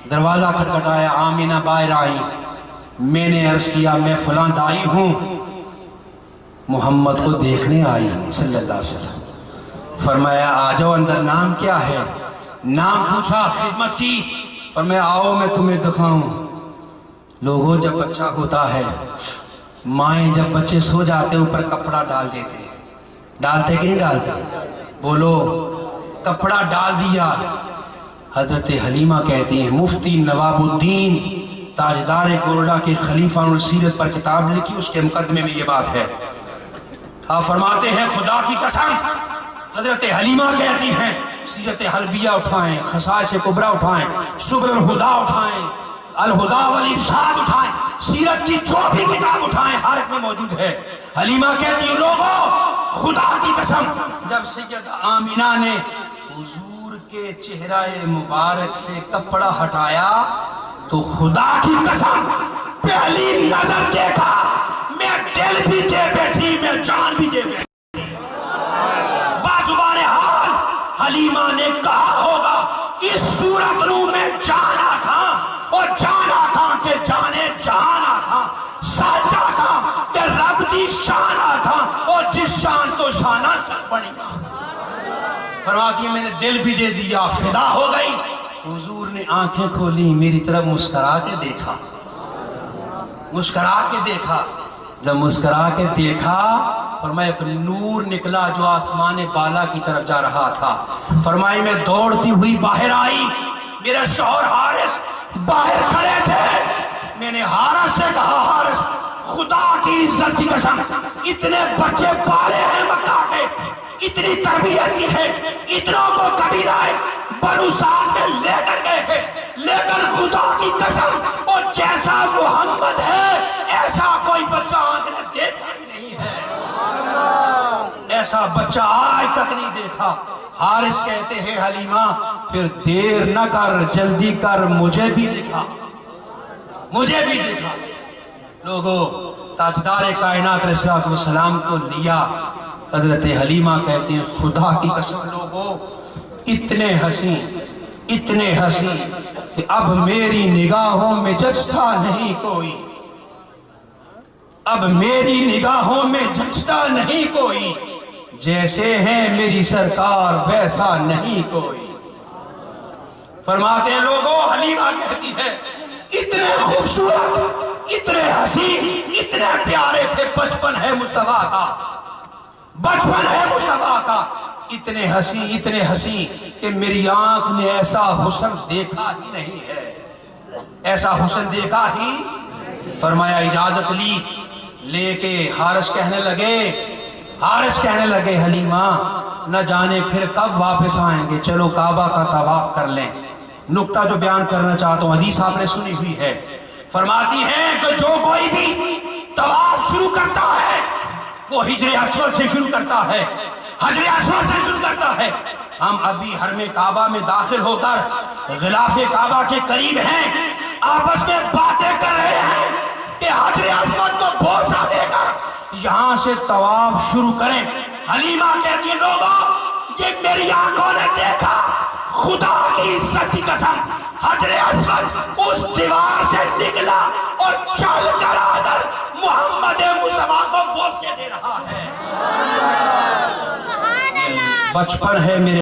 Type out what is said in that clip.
دروازہ کھٹکھٹایا، آمینہ باہر آئی، میں نے عرض کیا میں فلاں دائی ہوں، محمد کو دیکھنے آئی صلی اللہ علیہ وسلم۔ فرمایا آ جاؤ اندر، نام کیا ہے؟ نام پوچھا، خدمت کی، فرمایا آؤ میں تمہیں دکھاؤں۔ لوگوں جب بچہ ہوتا ہے، مائیں جب بچے سو جاتے ہیں اوپر کپڑا ڈال دیتے ہیں، ڈالتے کہ نہیں ڈالتے؟ بولو، کپڑا ڈال دیا۔ حضرت حلیمہ کہتی ہیں مفتی نواب الدین تاجدار گورڈا کے خلیفہ السیرت پر کتاب لکھی، اس کے مقدمے میں یہ بات ہے۔ آپ فرماتے ہیں خدا کی قسم، حضرت حلیمہ کہتی ہیں سیرت حلبیہ اٹھائیں، خصائص کبریٰ اٹھائیں، سبل الہدا اٹھائیں، الہدا والارشاد اٹھائیں، سیرت کی جو بھی کتاب اٹھائیں ہر ایک میں موجود ہے۔ حلیمہ کہتی ہیں لوگوں خدا کی قسم، جب سیدہ آمینہ نے حضور کے چہرہ مبارک سے کپڑا ہٹایا تو خدا کی قسم پہلی نظر دیکھا، میں دل بھی دے بیٹھی، میں جان بھی دے بیٹھی۔ بازبان حال حلیمہ نے کہا ہوگا اس صورت نو میں جانا تھا، اور جانا تھا کہ جانے جانا تھا، سجدہ تھا کہ رب دی شانہ تھا، اور جس شان تو شانہ سب بنی گا۔ فرماتی ہے میں نے دل بھی دے دیا، فدا ہو گئی۔ حضور نے آنکھیں کھولی، میری طرف مسکرا کے دیکھا، مسکرا کے دیکھا۔ جب مسکرا کے دیکھا فرمایا ایک نور نکلا جو آسمان بالا کی طرف جا رہا تھا۔ فرمائی میں دوڑتی ہوئی باہر آئی، میرے شوہر حارث باہر کھڑے تھے، میں نے حارث سے کہا حارث خدا کی عزت کی قسم اتنے بچے پالے ہیں مکہ کے، اتنی تربیت کی ہے، اتنوں کو کبھی لائے بنو سعد میں لے کر گئے ہیں، لیکن خدا کی قسم اور جیسا محمد ہے ایسا کوئی بچہ آج نے دیکھا ہی نہیں ہے، ایسا بچہ آج تک نہیں دیکھا۔ حارث کہتے ہیں حلیمہ پھر دیر نہ کر، جلدی کر، مجھے بھی دکھا، مجھے بھی دکھا۔ لوگوں تاجدار کائنات علیہ السلام کو لیا، حضرت حلیمہ کہتے ہیں خدا کی قسم لوگوں اتنے حسین کہ اب میری نگاہوں میں جچتا نہیں کوئی، اب میری نگاہوں میں جچتا نہیں کوئی، جیسے ہیں میری سرکار ویسا نہیں کوئی۔ فرماتے ہیں لوگوں حلیمہ کہتی ہے اتنے خوبصورت، اتنے حسین، اتنے پیارے تھے، بچپن ہے مصطفیٰ کا، بچپن ہے مصطفیٰ کا، اتنے حسین کہ میری آنکھ نے ایسا حسن دیکھا ہی نہیں ہے، ایسا حسن دیکھا ہی۔ فرمایا اجازت لی، لے کے حارث کہنے لگے حلیمہ نہ جانے پھر کب واپس آئیں گے، چلو کعبہ کا طواف کر لیں۔ نکتہ جو بیان کرنا چاہتا ہوں حدیث آپ نے سنی ہوئی ہے، فرماتی ہیں کہ جو کوئی بھی طواف شروع کرتا ہے وہ حجر اسود سے شروع کرتا ہے، حجر اسود سے شروع کرتا ہے۔ ہم ابھی حرم کعبہ میں داخل ہو کر غلاف کعبہ کے قریب ہیں، آپس میں باتیں کر رہے ہیں کہ حجر اسود کو بوسہ دے کر یہاں سے طواف شروع کریں۔ حلیمہ کہتی ہے لوگوں یہ میری آنکھوں نے دیکھا، خدا کی عزت کی قسم حجر اسود اس دیوار سے نکلا اور چل کر آ کر محمد مصطفیٰ کو بوسے دے رہا ہے۔ بچپن ہے میرے